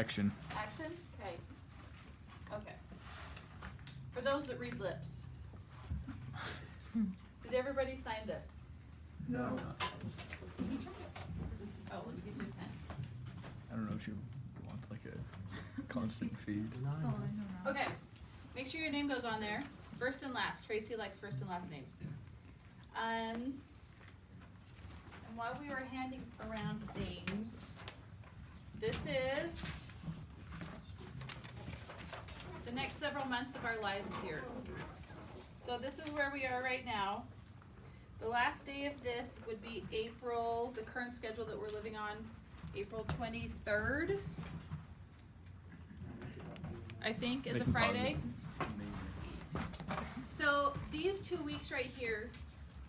Action. Action? Okay. Okay. For those that read lips, did everybody sign this? No. Oh, let me get you a pen. I don't know if she wants like a constant feed. Okay. Make sure your name goes on there. First and last. Tracy likes first and last names. And while we were handing around things, this is the next several months of our lives here. So this is where we are right now. The last day of this would be April, the current schedule that we're living on, April 23rd, I think, is a Friday. So these 2 weeks right here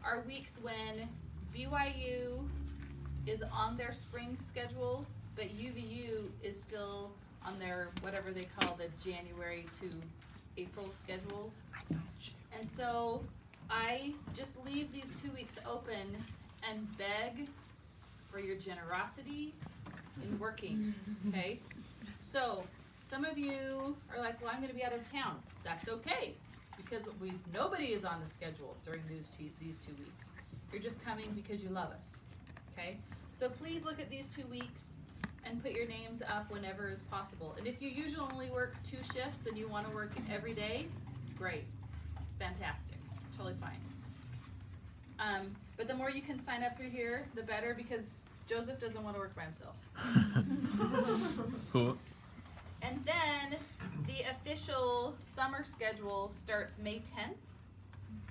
are weeks when BYU is on their spring schedule, but UVU is still on their, whatever they call the January to April schedule. And so I just leave these 2 weeks open and beg for your generosity in working, okay? So some of you are like, well, I'm gonna be out of town. That's okay, because nobody is on the schedule during these 2 weeks. You're just coming because you love us, okay? So please look at these 2 weeks and put your names up whenever is possible. And if you usually only work 2 shifts and you wanna work every day, great, fantastic, it's totally fine. But the more you can sign up through here, the better, because Joseph doesn't wanna work by himself. Cool. And then the official summer schedule starts May 10th.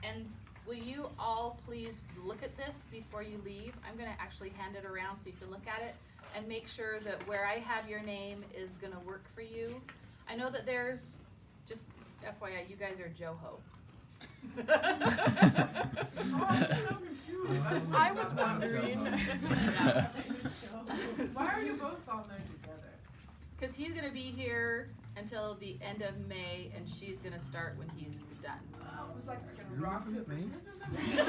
And will you all please look at this before you leave? I'm gonna actually hand it around so you can look at it and make sure that where I have your name is gonna work for you. I know that there's, just FYI, you guys are Joho. I was wondering. Yeah. Why are you both on there together? Because he's gonna be here until the end of May, and she's gonna start when he's done. I was like, are gonna rock paper Me? scissors?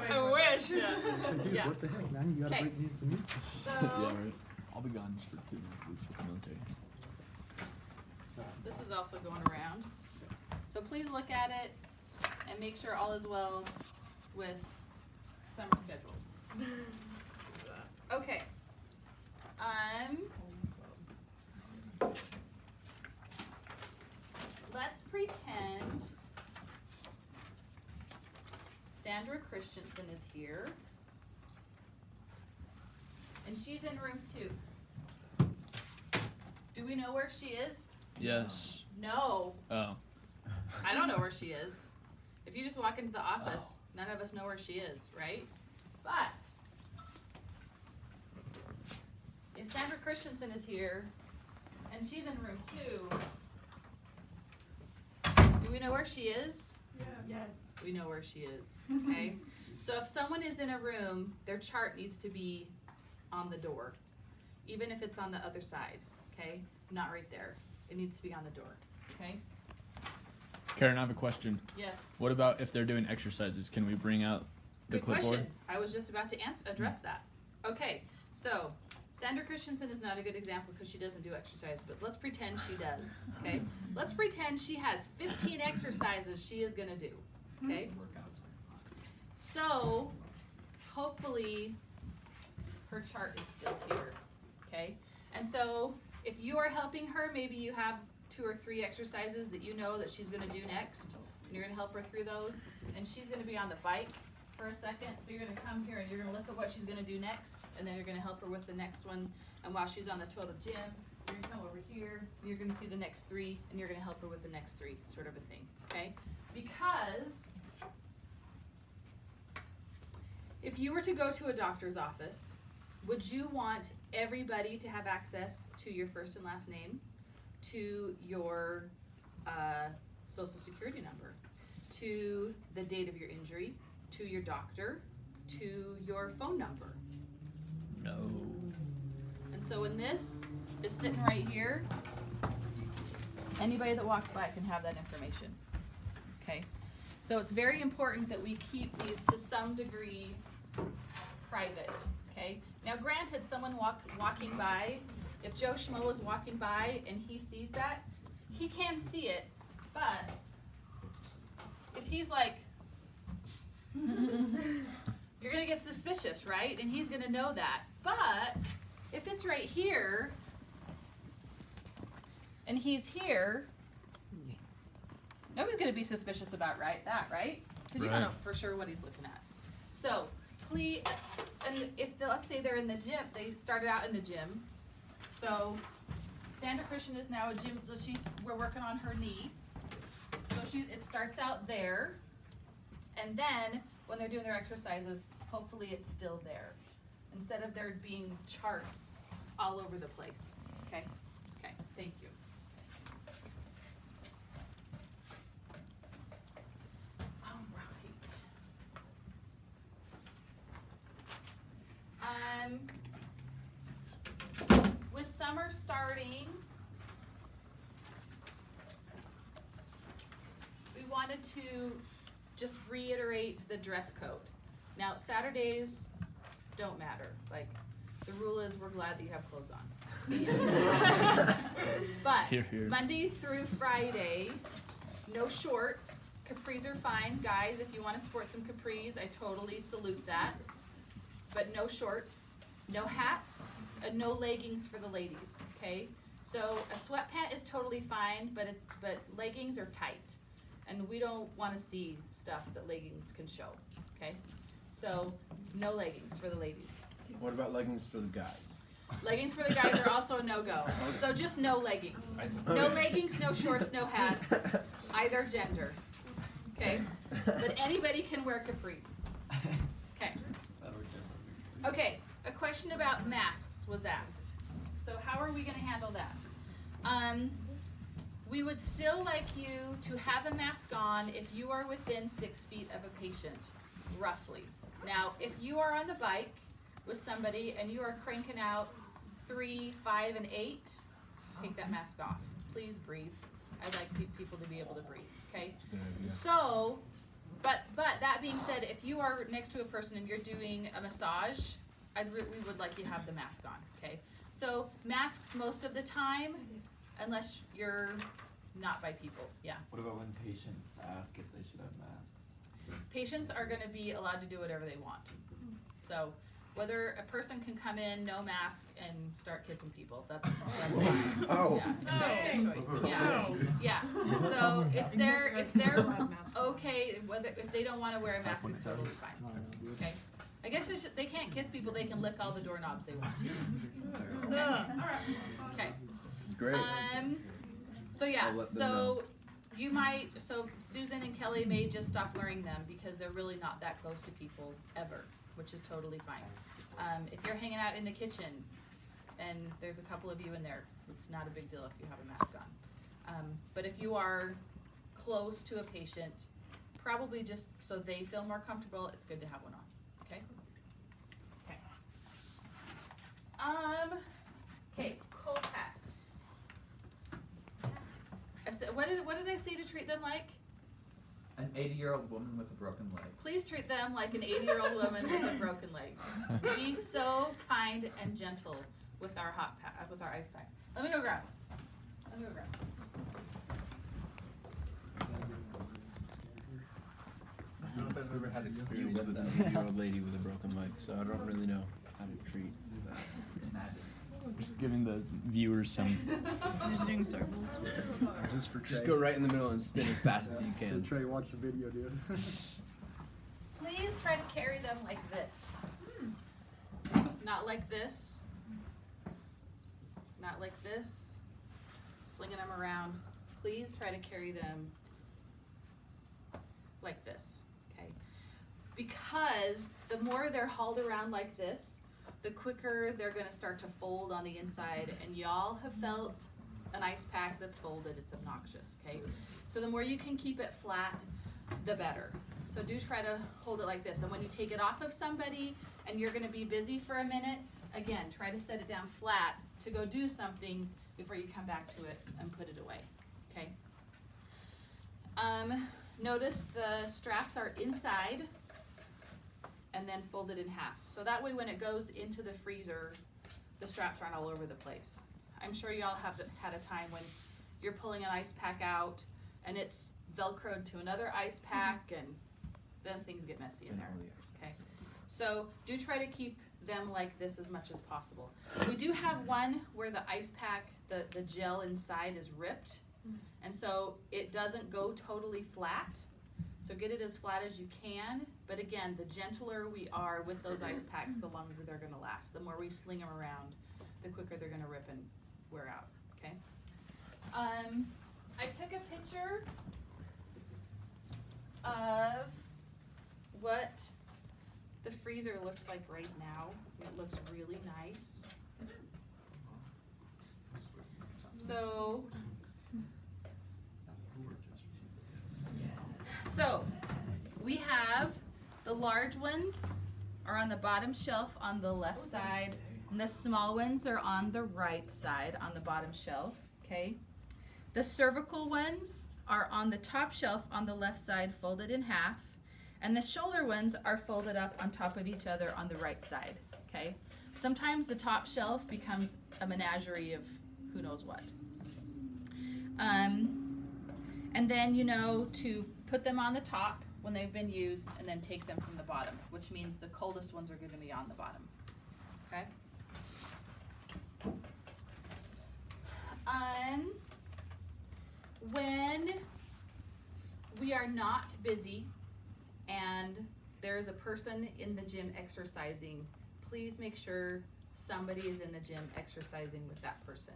I wish. I said, dude, Yeah. what the heck, man? You gotta Okay. break news to me. So Yeah, right. I'll be gone just for 2 weeks with the military. this is also going around. So please look at it and make sure all is well with summer schedules. Okay. Let's pretend Sandra Christensen is here. And she's in room 2. Do we know where she is? Yes. No. Oh. I don't know where she is. If you just walk into the office, none of us know where she is, right? But if Sandra Christensen is here and she's in room 2, do we know where she is? Yeah. Yes. We know where she is, okay? So if someone is in a room, their chart needs to be on the door, even if it's on the other side, okay? Not right there. It needs to be on the door, okay? Karen, I have a question. Yes. What about if they're doing exercises? Can we bring out the Good clipboard? question. I was just about to address that. Okay, so Sandra Christensen is not a good example because she doesn't do exercise, but let's pretend she does, okay? Let's pretend she has 15 exercises she is gonna do, okay? So, hopefully, her chart is still here, okay? And so, if you are helping her, maybe you have 2 or 3 exercises that you know that she's gonna do next, and you're gonna help her through those, and she's gonna be on the bike for a second, so you're gonna come here and you're gonna look at what she's gonna do next, and then you're gonna help her with the next one, and while she's on the total gym, you're gonna come over here, and you're gonna see the next 3, and you're gonna help her with the next 3, sort of a thing, okay? Because if you were to go to a doctor's office, would you want everybody to have access to your first and last name, to your social security number, to the date of your injury, to your doctor, to your phone number? No. And so when this is sitting right here, anybody that walks by can have that information, okay? So it's very important that we keep these to some degree private, okay? Now granted, someone walking by if Joe Schmo is walking by and he sees that, he can see it, but if he's like, you're gonna get suspicious, right? And he's gonna know that. But if it's right here, and he's here, nobody's gonna be suspicious about that, right? Because you don't know for sure what he's looking at. So please, and if let's say they're in the gym, they started out in the gym. So Sandra Christian is now a gym. We're working on her knee. So it starts out there, and then when they're doing their exercises, hopefully it's still there, instead of there being charts all over the place. Okay. Okay. Thank you. With summer starting, we wanted to just reiterate the dress code. Now, Saturdays don't matter. Like, the rule is we're glad that you have clothes on. But Here, here. Monday through Friday, no shorts. Capris are fine. Guys, if you want to sport some capris, I totally salute that. But no shorts, no hats, and no leggings for the ladies, okay? So a sweatpant is totally fine, but leggings are tight. And we don't want to see stuff that leggings can show, okay? So no leggings for the ladies. What about leggings for the guys? Leggings for the guys are also no-go. So just no leggings. No leggings, no shorts, no hats, either gender, okay? But anybody can wear capris, okay? Okay, a question about masks was asked. So how are we gonna handle that? We would still like you to have a mask on if you are within 6 feet of a patient, roughly. Now, if you are on the bike with somebody and you are cranking out 3, 5, and 8, take that mask off. Please breathe. I'd like people to be able to breathe, okay? So, but that being said, if you are next to a person and you're doing a massage, we would like you to have the mask on, okay? So masks most of the time, unless you're not by people, yeah. What about when patients ask if they should have masks? Patients are gonna be allowed to do whatever they want. So whether a person can come in, no mask, and start kissing people, that's fine. Oh. Yeah, that's their choice, yeah. Yeah, so it's their, okay, whether, if they don't wanna wear a mask, it's totally fine, okay? I guess they can't kiss people, they can lick all the doorknobs they want to. Okay. Great. So yeah, I'll let them know. so Susan and Kelly may just stop wearing them because they're really not that close to people ever, which is totally fine. If you're hanging out in the kitchen and there's a couple of you in there, it's not a big deal if you have a mask on. But if you are close to a patient, probably just so they feel more comfortable, it's good to have one on, okay? Okay. Okay, cold packs. What did I say to treat them like? An 80-year-old woman with a broken leg. Please treat them like an 80-year-old woman with a broken leg. Be so kind and gentle with our with our ice packs. Let me go grab. Let me go grab. I don't know if I've ever had experience with an 80-year-old lady with a broken leg, so I don't really know how to treat that. Just giving the viewers some. Doing circles. Is this for Trey? Just go right in the middle and spin as fast as you So can. Trey, watch the video, dude. Please try to carry them like this. Not like this. Not like this. Slinging them around. Please try to carry them like this, okay? Because the more they're hauled around like this, the quicker they're gonna start to fold on the inside, and y'all have felt an ice pack that's folded, it's obnoxious, okay? So the more you can keep it flat, the better. So do try to hold it like this, and when you take it off of somebody and you're gonna be busy for a minute, again, try to set it down flat to go do something before you come back to it and put it away, okay? Notice the straps are inside and then folded in half. So that way when it goes into the freezer, the straps aren't all over the place, I'm sure y'all have had a time when you're pulling an ice pack out and it's velcroed to another ice pack, and then things get messy in there. Okay, so do try to keep them like this as much as possible. We do have one where the ice pack, the gel inside is ripped, and so it doesn't go totally flat. So get it as flat as you can, but again, the gentler we are with those ice packs, the longer they're gonna last. The more we sling them around, the quicker they're gonna rip and wear out, okay? I took a picture of what the freezer looks like right now. It looks really nice. So we have the large ones are on the bottom shelf on the left side, and the small ones are on the right side on the bottom shelf, okay? The cervical ones are on the top shelf on the left side, folded in half, and the shoulder ones are folded up on top of each other on the right side, okay? Sometimes the top shelf becomes a menagerie of who knows what. And then, you know, to put them on the top when they've been used, and then take them from the bottom, which means the coldest ones are going to be on the bottom, okay? When we are not busy and there's a person in the gym exercising, please make sure somebody is in the gym exercising with that person.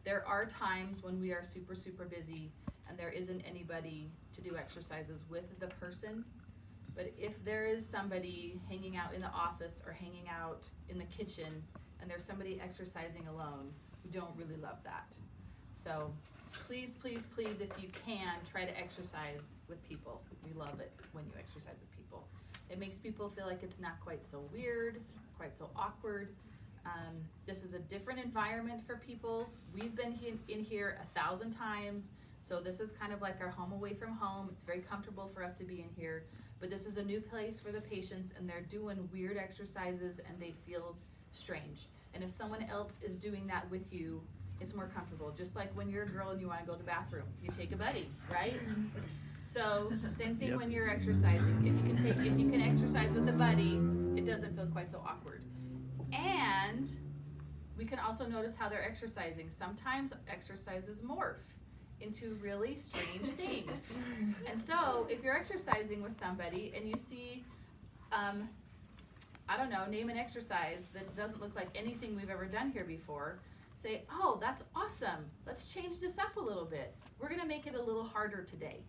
There are times when we are super, super busy and there isn't anybody to do exercises with the person. But if there is somebody hanging out in the office or hanging out in the kitchen and there's somebody exercising alone, we don't really love that. So please, please, please, if you can, try to exercise with people. We love it when you exercise with people. It makes people feel like it's not quite so weird, quite so awkward. This is a different environment for people. We've been in here 1,000 times, so this is kind of like our home away from home. It's very comfortable for us to be in here, but this is a new place for the patients, and they're doing weird exercises and they feel strange. And if someone else is doing that with you, it's more comfortable. Just like when you're a girl and you want to go to the bathroom, you take a buddy, right? So same thing when you're exercising. If you can exercise with a buddy, it doesn't feel quite so awkward. And we can also notice how they're exercising. Sometimes exercises morph into really strange things. And so if you're exercising with somebody and you see, I don't know, name an exercise that doesn't look like anything we've ever done here before, say, oh, that's awesome. Let's change this up a little bit. We're gonna make it a little harder today.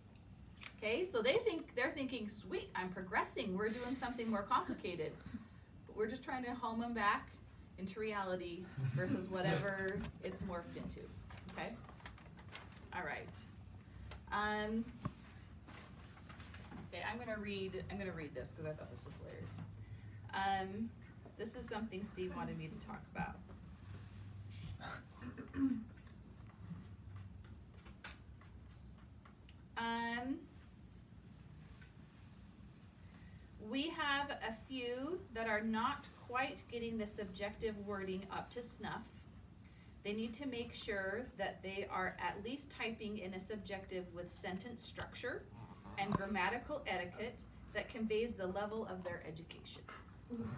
Okay, so they're thinking, sweet, I'm progressing. We're doing something more complicated. But we're just trying to home them back into reality versus whatever it's morphed into. Okay? All right. Okay, I'm gonna read this because I thought this was hilarious. This is something Steve wanted me to talk about. We have a few that are not quite getting the subjective wording up to snuff. They need to make sure that they are at least typing in a subjective with sentence structure and grammatical etiquette that conveys the level of their education.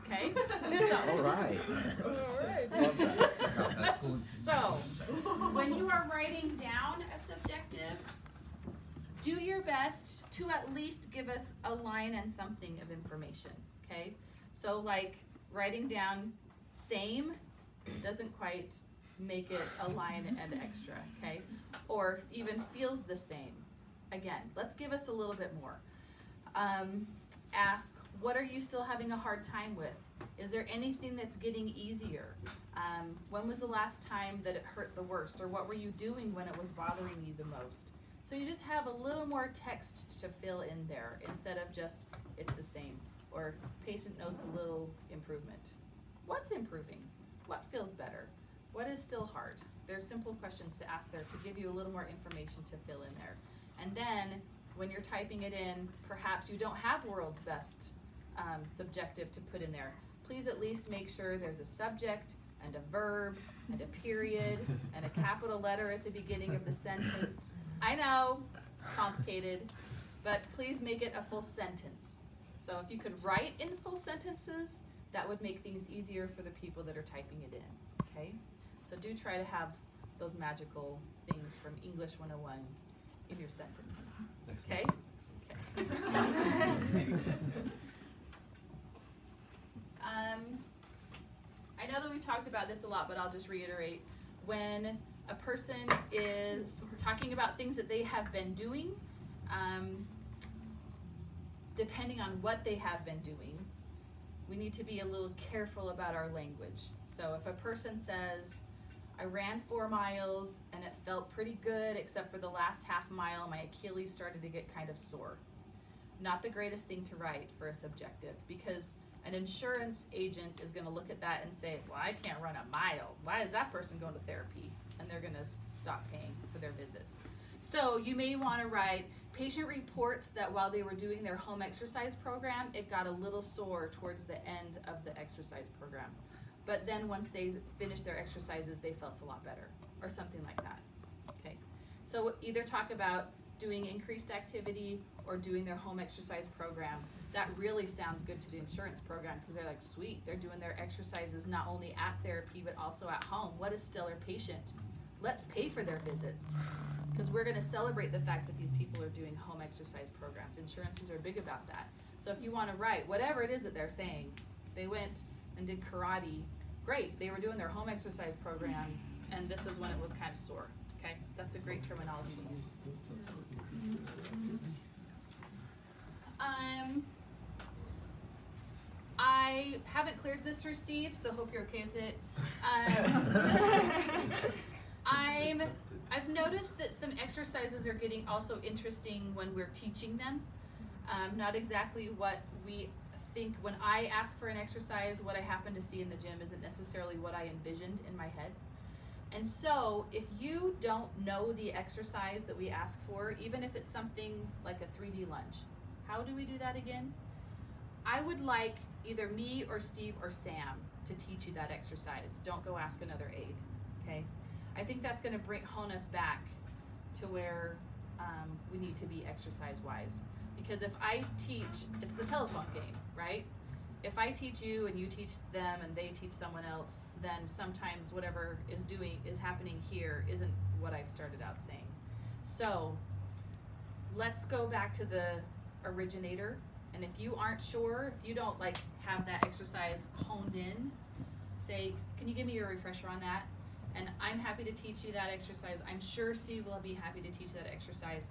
Okay? So, All right. Love that. so, when you are writing down a subjective, do your best to at least give us a line and something of information, okay? So like writing down same doesn't quite make it a line and extra, okay? Or even feels the same. Again, let's give us a little bit more. Ask, what are you still having a hard time with? Is there anything that's getting easier? When was the last time that it hurt the worst? Or what were you doing when it was bothering you the most? So you just have a little more text to fill in there instead of just, it's the same. Or patient notes a little improvement. What's improving? What feels better? What is still hard? There's simple questions to ask there to give you a little more information to fill in there. And then when you're typing it in, perhaps you don't have world's best subjective to put in there. Please at least make sure there's a subject, and a verb and a period and a capital letter at the beginning of the sentence. I know, it's complicated, but please make it a full sentence. So if you could write in full sentences, that would make things easier for the people that are typing it in, okay? So do try to have those magical things from English 101 in your sentence, okay? Okay. I know that we've talked about this a lot, but I'll just reiterate. When a person is talking about things that they have been doing, depending on what they have been doing, we need to be a little careful about our language. So if a person says, I ran 4 miles and it felt pretty good except for the last half mile, my Achilles started to get kind of sore. Not the greatest thing to write for a subjective, because an insurance agent is going to look at that and say, well, I can't run a mile. Why is that person going to therapy? And they're going to stop paying for their visits. So you may want to write, patient reports that while they were doing their home exercise program, it got a little sore towards the end of the exercise program. But then once they finished their exercises, they felt a lot better, or something like that. Okay. So either talk about doing increased activity or doing their home exercise program. That really sounds good to the insurance program because they're like, sweet, they're doing their exercises not only at therapy but also at home. What a stellar patient. Let's pay for their visits because we're going to celebrate the fact that these people are doing home exercise programs. Insurances are big about that. So if you want to write whatever it is that they're saying, they went and did karate, great, they were doing their home exercise program and this is when it was kind of sore. Okay, that's a great terminology to use. I haven't cleared this for Steve, so hope you're okay with it. I've noticed that some exercises are getting also interesting when we're teaching them. Not exactly what we think when I ask for an exercise, what I happen to see in the gym isn't necessarily what I envisioned in my head. And so if you don't know the exercise that we ask for, even if it's something like a 3D lunge, how do we do that again? I would like either me or Steve or Sam to teach you that exercise. Don't go ask another aide, okay? I think that's gonna hone us back to where we need to be exercise-wise. Because if I teach, it's the telephone game, right? If I teach you and you teach them and they teach someone else, then sometimes whatever is happening here isn't what I started out saying. So let's go back to the originator. And if you aren't sure, if you don't like have that exercise honed in, say, can you give me a refresher on that? And I'm happy to teach you that exercise. I'm sure Steve will be happy to teach that exercise.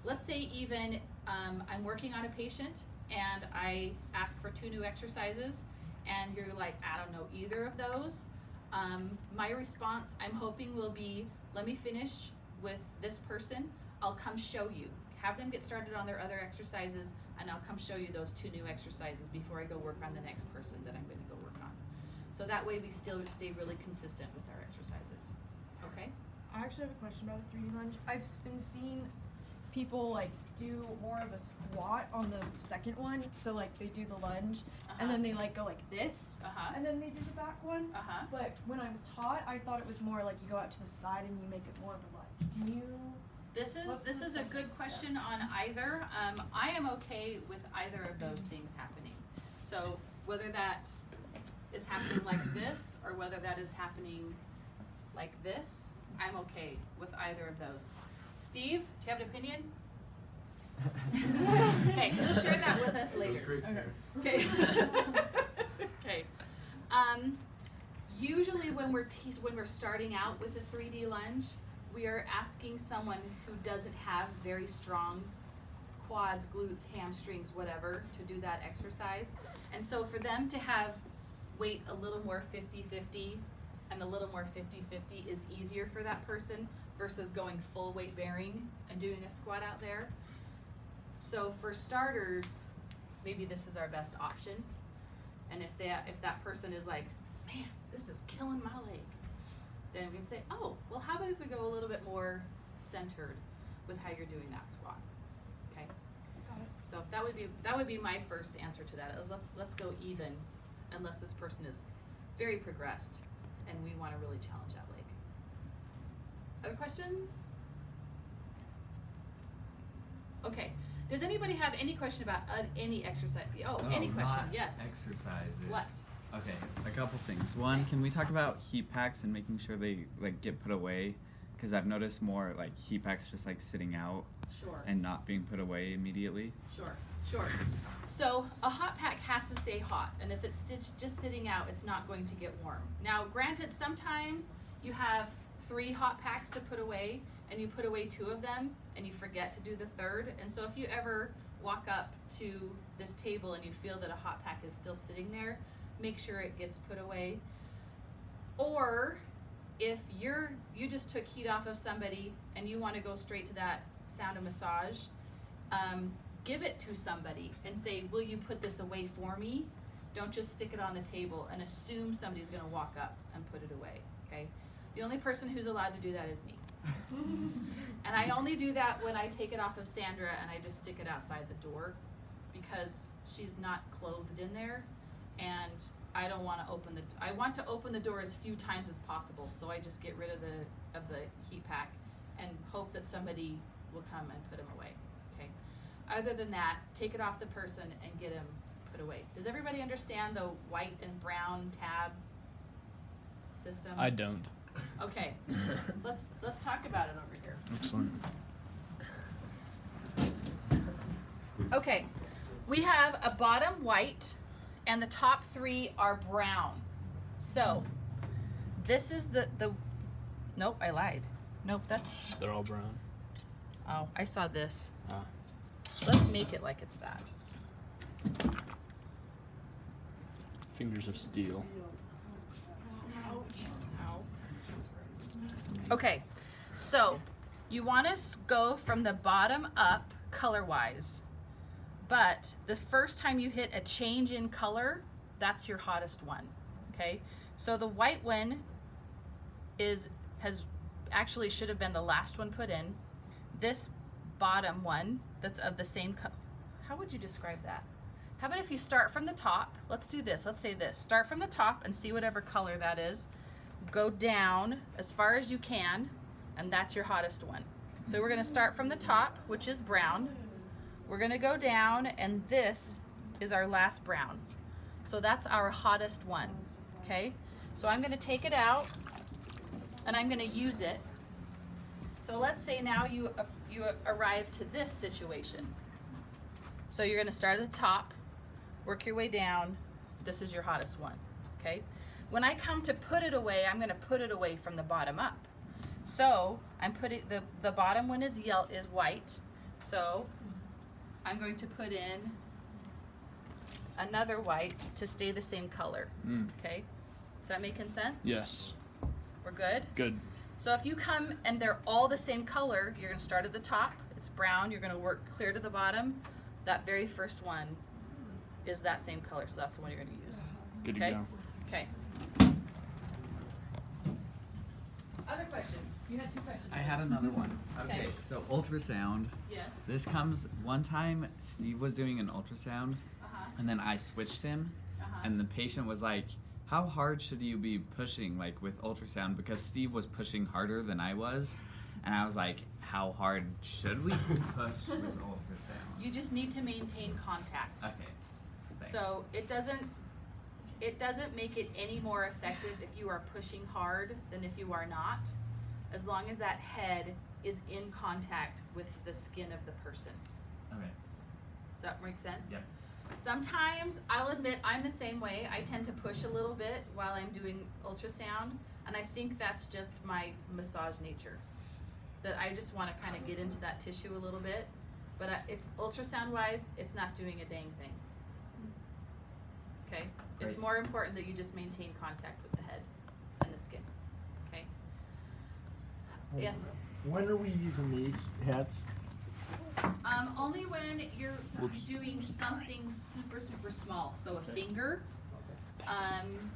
Let's say even I'm working on a patient and I ask for 2 new exercises and you're like, I don't know either of those. My response, I'm hoping, will be, let me finish with this person. I'll come show you. Have them get started on their other exercises and I'll come show you those 2 new exercises before I go work on the next person that I'm going to go work on. So that way we still stay really consistent with our exercises. Okay? I actually have a question about the 3D lunge. I've been seeing people like do more of a squat on the second one. So like they do the lunge and then they like go like this and then they do the back one. But when I was taught, I thought it was more like you go out to the side and you make it more of a lunge. Can you? This is a good question on either. I am okay with either of those things happening. So whether that is happening like this or whether that is happening like this, I'm okay with either of those. Steve, do you have an opinion? Okay, you'll share that with us later. Okay. Okay. Usually when we're starting out with a 3D lunge, we are asking someone who doesn't have very strong quads, glutes, hamstrings, whatever, to do that exercise. And so for them to have weight a little more 50-50 and a little more 50-50 is easier for that person versus going full weight bearing and doing a squat out there. So for starters, maybe this is our best option. And if that person is like, man, this is killing my leg, then we can say, oh, well, how about if we go a little bit more centered with how you're doing that squat? Okay. Got it. So that would be my first answer to that. Is let's go even, unless this person is very progressed and we wanna really challenge that leg. Other questions? Okay, does anybody have any question about any exercise? Oh, any question, not yes. Exercises. What? Okay, a couple things. One, Okay. can we talk about heat packs and making sure they like get put away? Because I've noticed more like heat packs just like sitting out Sure. and not being put away immediately. Sure. So a hot pack has to stay hot, and if it's just sitting out, it's not going to get warm. Now, granted, sometimes you have 3 hot packs to put away, and you put away 2 of them, and you forget to do the third. And so if you ever walk up to this table and you feel that a hot pack is still sitting there, make sure it gets put away. Or if you just took heat off of somebody and you want to go straight to that sound of massage, give it to somebody and say, will you put this away for me? Don't just stick it on the table and assume somebody's going to walk up and put it away, okay? The only person who's allowed to do that is me. And I only do that when I take it off of Sandra and I just stick it outside the door because she's not clothed in there, and I don't want to I want to open the door as few times as possible, so I just get rid of the heat pack and hope that somebody will come and put them away, okay? Other than that, take it off the person and get them put away. Does everybody understand the white and brown tab system? I don't. Okay, let's talk about it over here. Excellent. Okay, we have a bottom white and the top 3 are brown. So this is the nope, I lied. Nope, that's, They're all brown. oh, I saw this. Ah. Let's make it like it's that. Fingers of steel. Ow. Okay, so you want to go from the bottom up color-wise, but the first time you hit a change in color, that's your hottest one, okay? So the white one actually should have been the last one put in. This bottom one that's of the same color, how would you describe that? How about if you start from the top? Let's do this, let's say this. Start from the top and see whatever color that is. Go down as far as you can, and that's your hottest one. So we're gonna start from the top, which is brown. We're gonna go down, and this is our last brown. So that's our hottest one, okay? So I'm gonna take it out, and I'm gonna use it. So let's say now you arrive to this situation. So you're gonna start at the top, work your way down. This is your hottest one, okay? When I come to put it away, I'm gonna put it away from the bottom up. So I'm putting, the bottom one is white. So I'm going to put in another white to stay the same color, okay? Is that making sense? Yes. We're good? Good. So if you come and they're all the same color, you're gonna start at the top, it's brown, you're gonna work clear to the bottom. That very first one is that same color, so that's the one you're gonna use. Good Okay? to go. Okay. Other question? You had 2 questions. I had another one. Okay. Okay, so ultrasound. Yes. This comes one time Steve was doing an ultrasound and then I switched him and the patient was like, how hard should you be pushing like with ultrasound? Because Steve was pushing harder than I was. And I was like, how hard should we push with ultrasound? You just need to maintain contact. Okay. Thanks. So it doesn't make it any more effective if you are pushing hard than if you are not, as long as that head is in contact with the skin of the person. Okay. Does that make sense? Yep. Sometimes, I'll admit, I'm the same way. I tend to push a little bit while I'm doing ultrasound, and I think that's just my massage nature. That I just want to kind of get into that tissue a little bit, but it's ultrasound-wise, it's not doing a dang thing. Okay? It's Great. more important that you just maintain contact with the head and the skin. Okay? Yes? When are we using these hats? Only when you're doing something super, super small. So a finger. I'm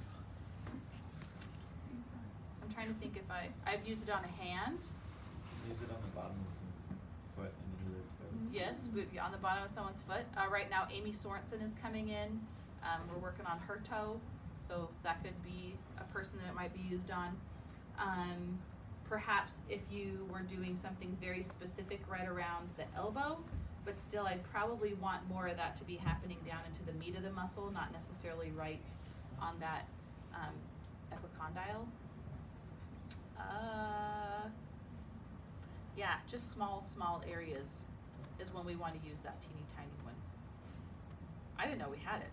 trying to think if I've used it on a hand. Use it on the bottom of someone's foot and either toe. Yes, on the bottom of someone's foot. Right now, Amy Sorensen is coming in. We're working on her toe. So that could be a person that it might be used on. Perhaps if you were doing something very specific right around the elbow, but still I'd probably want more of that to be happening down into the meat of the muscle, not necessarily right on that epicondyle. Yeah, just small areas is when we want to use that teeny tiny one. I didn't know we had it.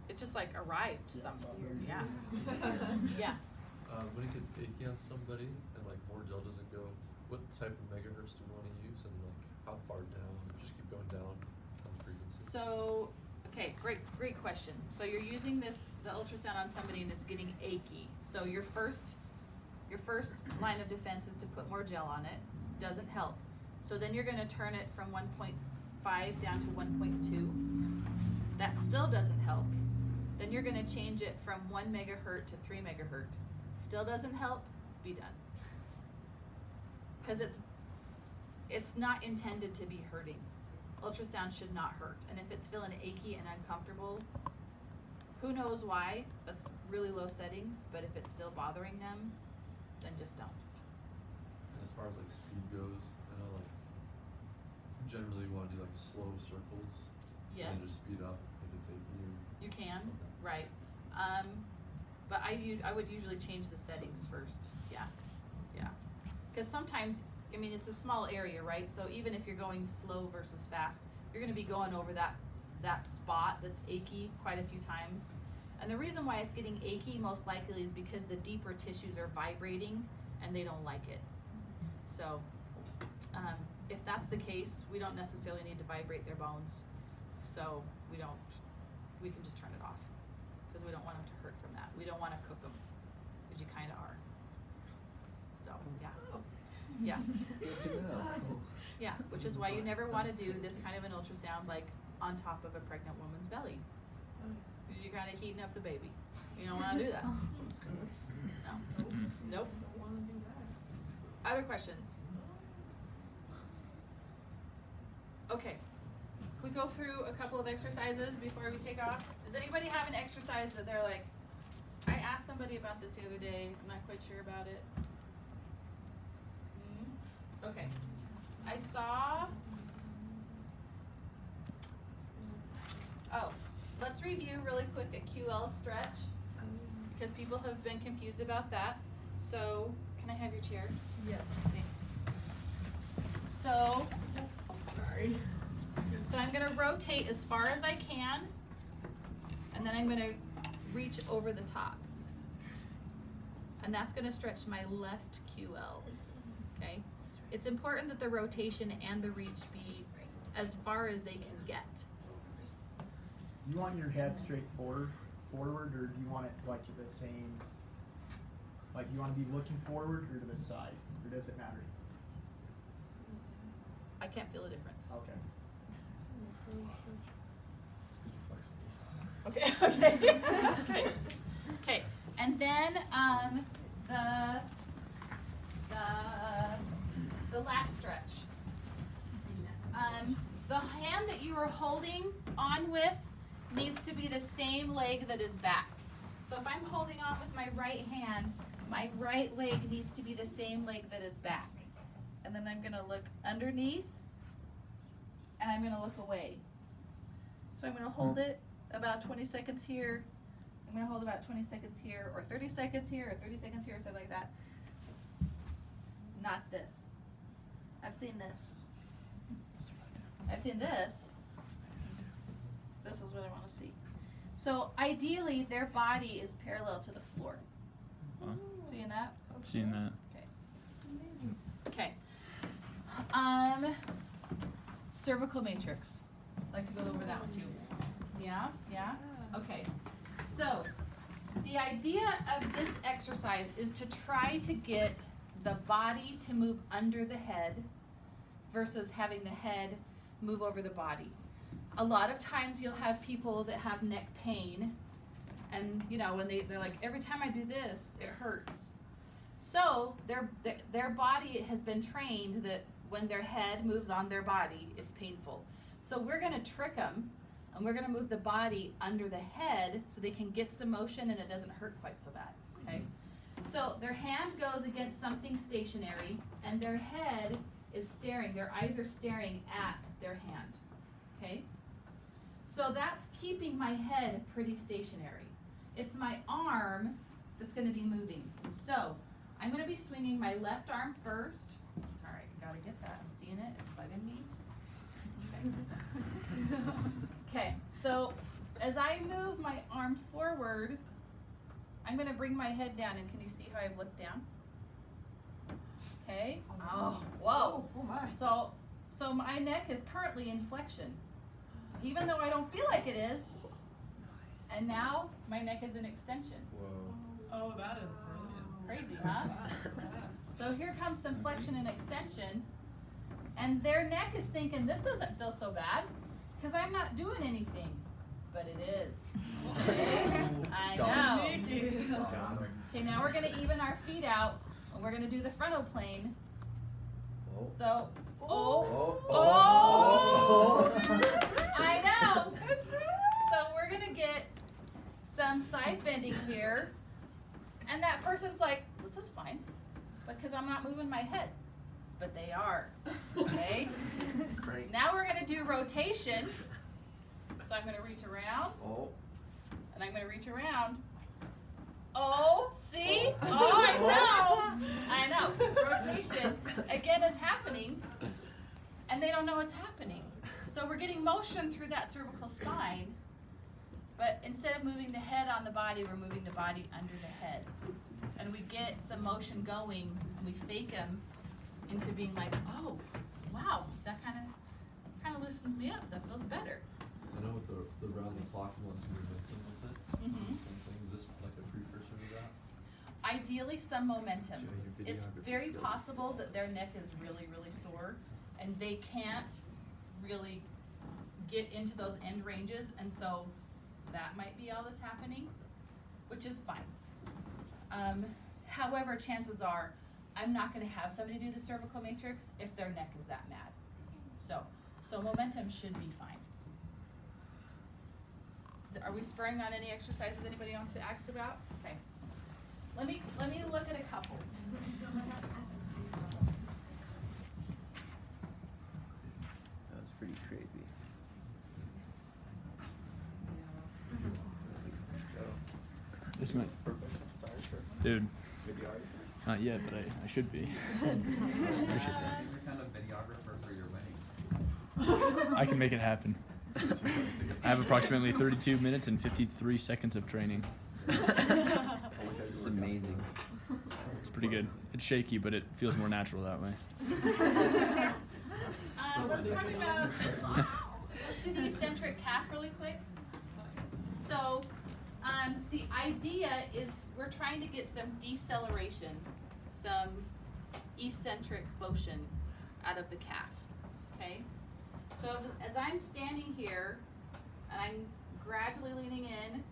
It just like arrived somewhere. Yeah. Yeah. When it gets achy on somebody and like more gel doesn't go, what type of megahertz do we want to use and like how far down? Just keep going down on the frequency. So, okay, great question. So you're using the ultrasound on somebody and it's getting achy. So your first line of defense is to put more gel on it. Doesn't help. So then you're going to turn it from 1.5 down to 1.2. That still doesn't help. Then you're going to change it from 1 megahertz to 3 megahertz. Still doesn't help. Be done. Because it's not intended to be hurting. Ultrasound should not hurt. And if it's feeling achy and uncomfortable, who knows why? That's really low settings. But if it's still bothering them, then just don't. And as far as like speed goes, I know like generally you want to do like slow circles. Yes. And then just speed up if it's achy. You can, Okay. right. But I would usually change the settings first. Yeah. Because sometimes, I mean, it's a small area, right? So even if you're going slow versus fast, you're going to be going over that spot that's achy quite a few times. And the reason why it's getting achy most likely is because the deeper tissues are vibrating and they don't like it. So if that's the case, we don't necessarily need to vibrate their bones. So we can just turn it off because we don't want them to hurt from that. We don't want to cook them, because you kind of are. So yeah. Yeah, which is why you never want to do this kind of an ultrasound like on top of a pregnant woman's belly. You're kind of heating up the baby. You don't want to do that. No. Nope. Don't want to do that. Other questions? Okay. We go through a couple of exercises before we take off. Does anybody have an exercise that they're like, I asked somebody about this the other day, I'm not quite sure about it. Okay. I saw, let's review really quick a QL stretch because people have been confused about that. So, can I have your chair? Yes. Thanks. So, sorry. So I'm gonna rotate as far as I can, and then I'm gonna reach over the top. And that's gonna stretch my left QL, okay? It's important that the rotation and the reach be as far as they can get. You want your head straight forward, or do you want it like the same? Like you want to be looking forward or to the side, or does it matter? I can't feel a difference. Okay. Okay. Okay. And then the lat stretch. The hand that you are holding on with needs to be the same leg that is back. So if I'm holding on with my right hand, my right leg needs to be the same leg that is back. And then I'm gonna look underneath and I'm gonna look away. So I'm gonna hold it about 20 seconds here. I'm gonna hold about 20 seconds here, or 30 seconds here, or 30 seconds here, or something like that. Not this. I've seen this. I've seen this. This is what I want to see. So ideally, their body is parallel to the floor. Huh? Seeing that? I've seen that. Okay. Cervical matrix. I'd like to go over that one too. Yeah? Okay. So, the idea of this exercise is to try to get the body to move under the head versus having the head move over the body. A lot of times you'll have people that have neck pain, and when they're like, every time I do this, it hurts. So their body has been trained that when their head moves on their body, it's painful. So we're going to trick them And we're gonna move the body under the head so they can get some motion and it doesn't hurt quite so bad, okay? So their hand goes against something stationary and their head is staring, their eyes are staring at their hand, okay? So that's keeping my head pretty stationary. It's my arm that's gonna be moving. So I'm gonna be swinging my left arm first. Sorry, I gotta get that, I'm seeing it, it's bugging me. Okay, so as I move my arm forward, I'm gonna bring my head down, and can you see how I've looked down? Okay. Oh, whoa. Oh my. So my neck is currently in flexion, even though I don't feel like it is. And now my neck is in extension. Whoa. Oh, that is brilliant. Crazy, huh? So here comes some flexion and extension, and their neck is thinking, this doesn't feel so bad, because I'm not doing anything. But it is. Okay? I know. Okay, now we're gonna even our feet out, and we're gonna do the frontal plane. Oh. So, Oh. I know. So we're gonna get some side bending here, and that person's like, this is fine, because I'm not moving my head, but they are. Okay. Great. Now we're gonna do rotation. So I'm gonna reach around, Oh. and I'm gonna reach around. Oh, see? Oh, I know. Rotation again is happening, and they don't know what's happening. So we're getting motion through that cervical spine, but instead of moving the head on the body, we're moving the body under the head. And we get some motion going, and we fake them into being like, oh, wow, that kind of loosens me up. That feels better. I know with the round the clock wants momentum with it. Mhm. Same thing. Is this like a precursor to that? Ideally, some momentums. Showing your It's videography very skills. possible that their neck is really, really sore, and they can't really get into those end ranges, and so that might be all that's happening, which is fine. However, chances are, I'm not gonna have somebody do the cervical matrix if their neck is that mad. So momentum should be fine. Are we spurring on any exercises anybody wants to ask about? Okay. Let me look at a couple. That was pretty crazy. This might, dude. Not yet, but I should be. Appreciate that. You're kind of videographer for your wedding. I can make it happen. I have approximately 32 minutes and 53 seconds of training. It's amazing. It's pretty good. It's shaky, but it feels more natural that way. Let's talk about, let's do the eccentric calf really quick. So, the idea is we're trying to get some deceleration, some eccentric motion out of the calf, okay? So as I'm standing here and I'm gradually leaning in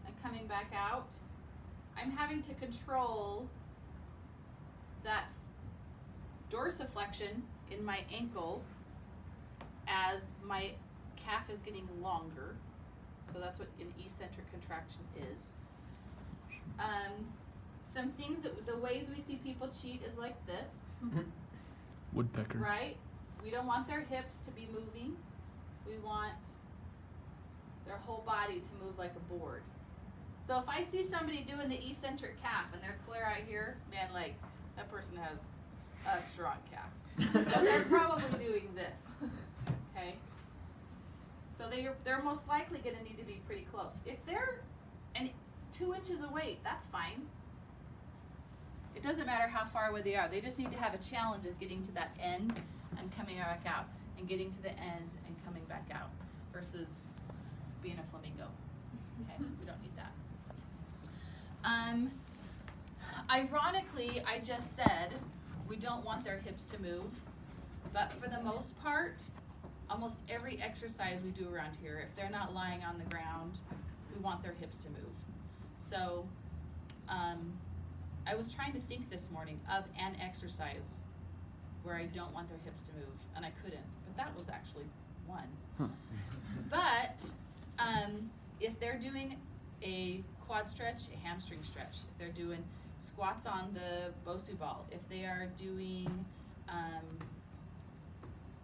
and coming back out, I'm having to control that dorsiflexion in my ankle as my calf is getting longer. So that's what an eccentric contraction is. Some things the ways we see people cheat is like this, Woodpecker. right? We don't want their hips to be moving. We want their whole body to move like a board. So if I see somebody doing the eccentric calf and they're clear out here, man, like that person has a strong calf. But they're probably doing this, okay? So they're most likely going to need to be pretty close. If they're 2 inches away, that's fine. It doesn't matter how far away they are. They just need to have a challenge of getting to that end and coming back out, and getting to the end and coming back out, versus being a flamingo. Okay, we don't need that. Ironically, I just said we don't want their hips to move, but for the most part, almost every exercise we do around here, if they're not lying on the ground, we want their hips to move. So, I was trying to think this morning of an exercise where I don't want their hips to move, and I couldn't, but that was actually one. But if they're doing a quad stretch, a hamstring stretch, if they're doing squats on the Bosu ball, if they are doing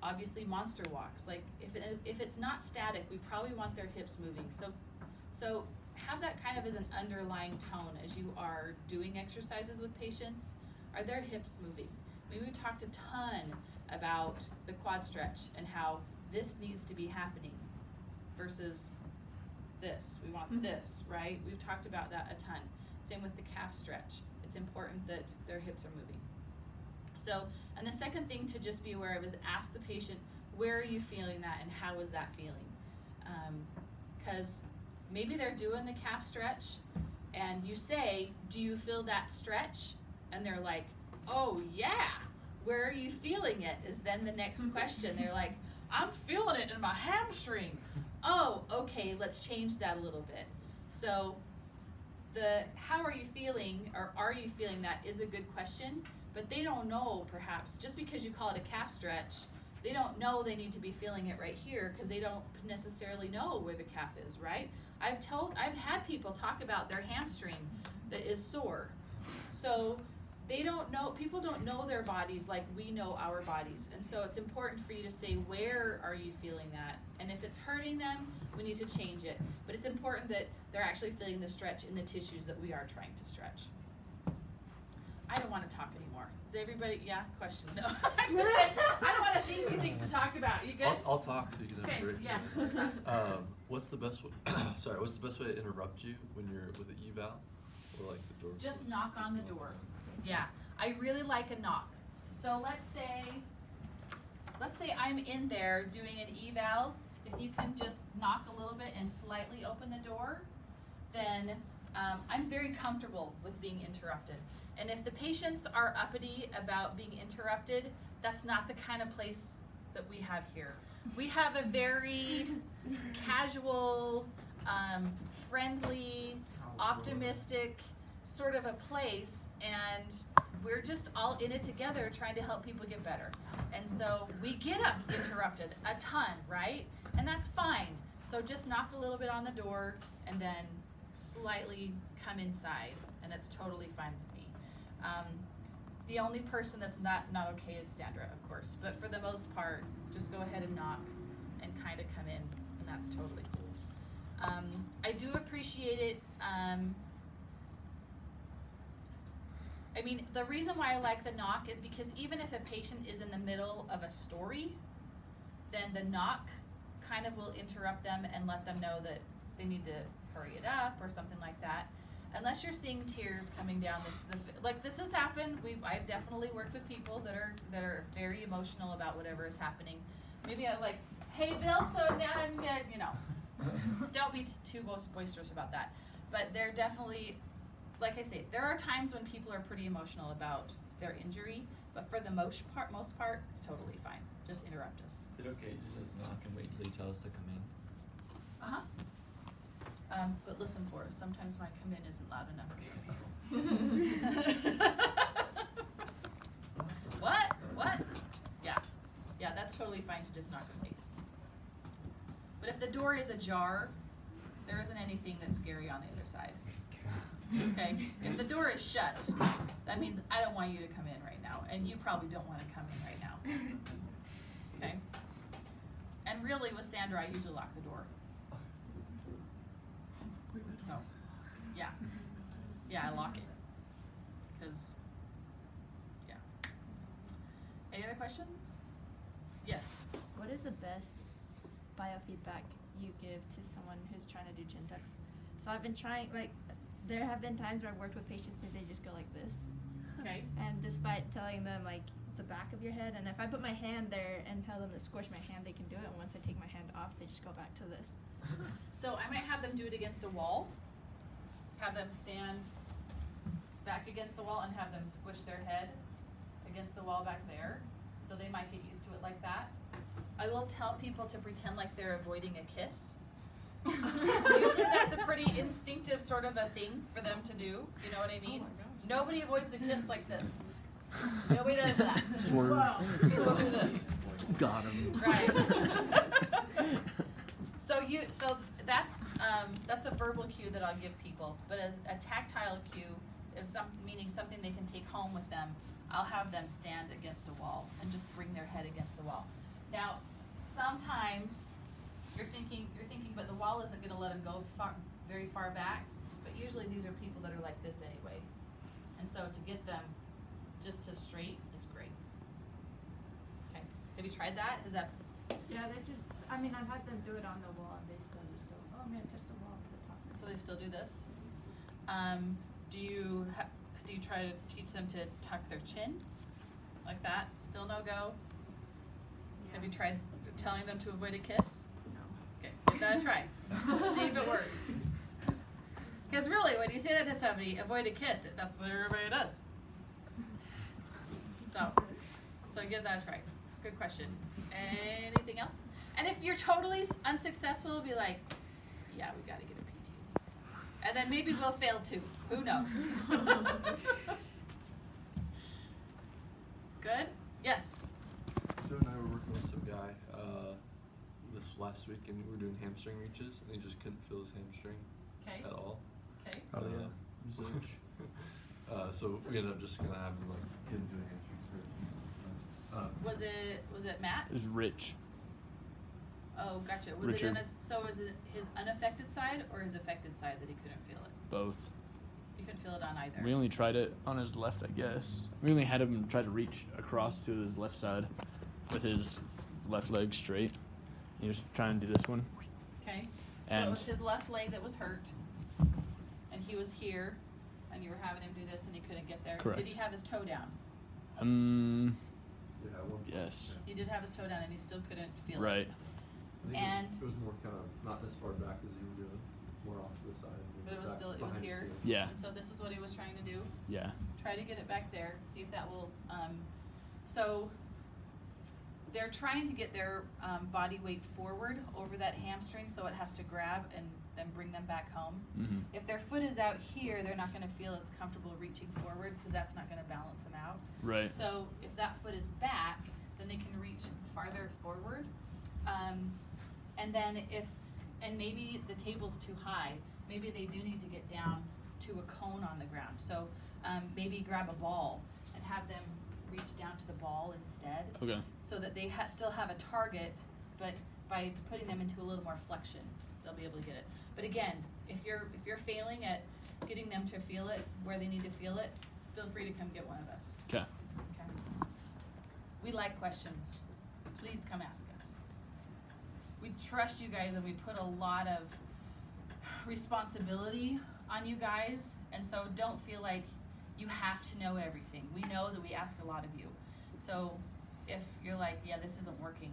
obviously monster walks, like if it's not static, we probably want their hips moving. So have that kind of as an underlying tone as you are doing exercises with patients. Are their hips moving? Maybe we talked a ton about the quad stretch and how this needs to be happening versus this. We want this, right? We've talked about that a ton. Same with the calf stretch. It's important that their hips are moving. So, and the second thing to just be aware of is ask the patient, where are you feeling that and how is that feeling? Because maybe they're doing the calf stretch and you say, do you feel that stretch? And they're like, oh yeah, where are you feeling it? Is then the next question. They're like, I'm feeling it in my hamstring. Oh, okay, let's change that a little bit. So the how are you feeling, or are you feeling that, is a good question, but they don't know, perhaps, just because you call it a calf stretch, they don't know they need to be feeling it right here because they don't necessarily know where the calf is, right? I've had people talk about their hamstring that is sore. So they don't know, people don't know their bodies like we know our bodies. And so it's important for you to say, where are you feeling that? And if it's hurting them, we need to change it. But it's important that they're actually feeling the stretch in the tissues that we are trying to stretch. I don't want to talk anymore. Is everybody, yeah, question? No. I don't want to think of things to talk about. You good? I'll talk so you can have a break. Yeah. What's the best way? Sorry, what's the best way to interrupt you when you're with an eval or like the door? Just knock on the door. Yeah, I really like a knock. So let's say I'm in there doing an eval. If you can just knock a little bit and slightly open the door, then I'm very comfortable with being interrupted. And if the patients are uppity about being interrupted, that's not the kind of place that we have here. We have a very casual, friendly, optimistic sort of a place, and we're just all in it together trying to help people get better. And so we get interrupted a ton, right? And that's fine. So just knock a little bit on the door and then slightly come inside, and that's totally fine with me. The only person that's not okay is Sandra, of course, but for the most part, just go ahead and knock and kind of come in, and that's totally cool. I do appreciate it. I mean, the reason why I like the knock is because even if a patient is in the middle of a story, then the knock kind of will interrupt them and let them know that they need to hurry it up or something like that. Unless you're seeing tears coming down like this has happened. I've definitely worked with people that are very emotional about whatever is happening. Maybe I'm like, hey Bill, so now I'm don't be too boisterous about that. But they're definitely, like I say, there are times when people are pretty emotional about their injury, but for the most part, it's totally fine. Just interrupt us. Is it okay to just knock and wait till you tell us to come in? Uh-huh. But listen for us. Sometimes my come in isn't loud enough for some people. What? Yeah, that's totally fine to just knock and wait. But if the door is ajar, there isn't anything that's scary on the other side. Okay? If the door is shut, that means I don't want you to come in right now, and you probably don't want to come in right now. Okay? And really, with Sandra, I usually lock the door. So, yeah, I lock it. Because, yeah. Any other questions? Yes. What is the best biofeedback you give to someone who's trying to do chin tucks? So I've been trying, like, there have been times where I've worked with patients that they just go like this. Okay. And despite telling them, like, the back of your head, and if I put my hand there and tell them to squish my hand, they can do it. And once I take my hand off, they just go back to this. So I might have them do it against a wall, have them stand back against the wall and have them squish their head against the wall back there. So they might get used to it like that. I will tell people to pretend like they're avoiding a kiss. Usually that's a pretty instinctive sort of a thing for them to do. You know what I mean? Nobody avoids a kiss like this. Nobody does that. Swerve. Wow. Look at this. Got him. Right. So that's a verbal cue that I'll give people, but a tactile cue is meaning something they can take home with them. I'll have them stand against a wall and just bring their head against the wall. Now, sometimes you're thinking, but the wall isn't going to let them go very far back. But usually these are people that are like this anyway, and so to get them just to straight is great. Okay, have you tried that? Is that? Yeah, they just, I mean, I've had them do it on the wall and they still just go, oh man, touch the wall at the top. So they still do this? Do you try to teach them to tuck their chin? Like that? Still no go? Yeah. Have you tried telling them to avoid a kiss? No. Okay, give that a try. See if it works. Because really, when you say that to somebody, avoid a kiss, that's what everybody does. So give that a try. Good question. Anything else? And if you're totally unsuccessful, be like, yeah, we gotta get a PT. And then maybe we'll fail too. Who knows? Good? Yes. Joe and I were working with some guy this last week, and we were doing hamstring reaches, and he just couldn't feel his hamstring Okay. at all. Okay. Oh yeah. So we ended up just gonna have him like him do a hamstring first. Was it Matt? It was Rich. Oh, gotcha. Was Richard. it his unaffected side or his affected side that he couldn't feel it? Both. You couldn't feel it on either. We only tried it on his left, I guess. We only had him try to reach across to his left side with his left leg straight. He was trying to do this one. Okay. So And it was his left leg that was hurt, and he was here, and you were having him do this, and he couldn't get there. Correct. Did he have his toe down? Yeah, at one point, Yes. He did have his toe down, and he still couldn't feel Right. it. I think And- it was more kind of not as far back as you were doing, more off to the side. But it was back still, it was behind here. you. Yeah. And so this is what he was trying to do. Yeah. Try to get it back there, see if that will, so they're trying to get their body weight forward over that hamstring so it has to grab and then bring them back home. Mhm. If their foot is out here, they're not gonna feel as comfortable reaching forward because that's not gonna balance them out. Right. So if that foot is back, then they can reach farther forward. And then and maybe the table's too high, maybe they do need to get down to a cone on the ground. So maybe grab a ball and have them reach down to the ball instead, Okay. so that they still have a target, but by putting them into a little more flexion, they'll be able to get it. But again, if you're failing at getting them to feel it where they need to feel it, feel free to come get one of us. Okay. Okay. We like questions. Please come ask us. We trust you guys, and we put a lot of responsibility on you guys, and so don't feel like you have to know everything. We know that we ask a lot of you. So if you're like, yeah, this isn't working,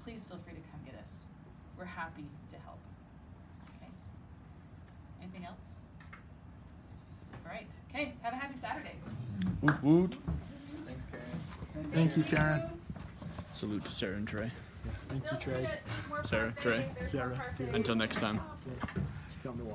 please feel free to come get us. We're happy to help. Okay. Anything else? All right. Okay. Have a happy Saturday. Woot woot. Thanks, Karen. Thank you, Karen. Salute to Sarah and Trey. Thank you, Feel free Trey. to eat more Sarah, parfait. Trey. There's more Sarah. parfait. Until next time. Come to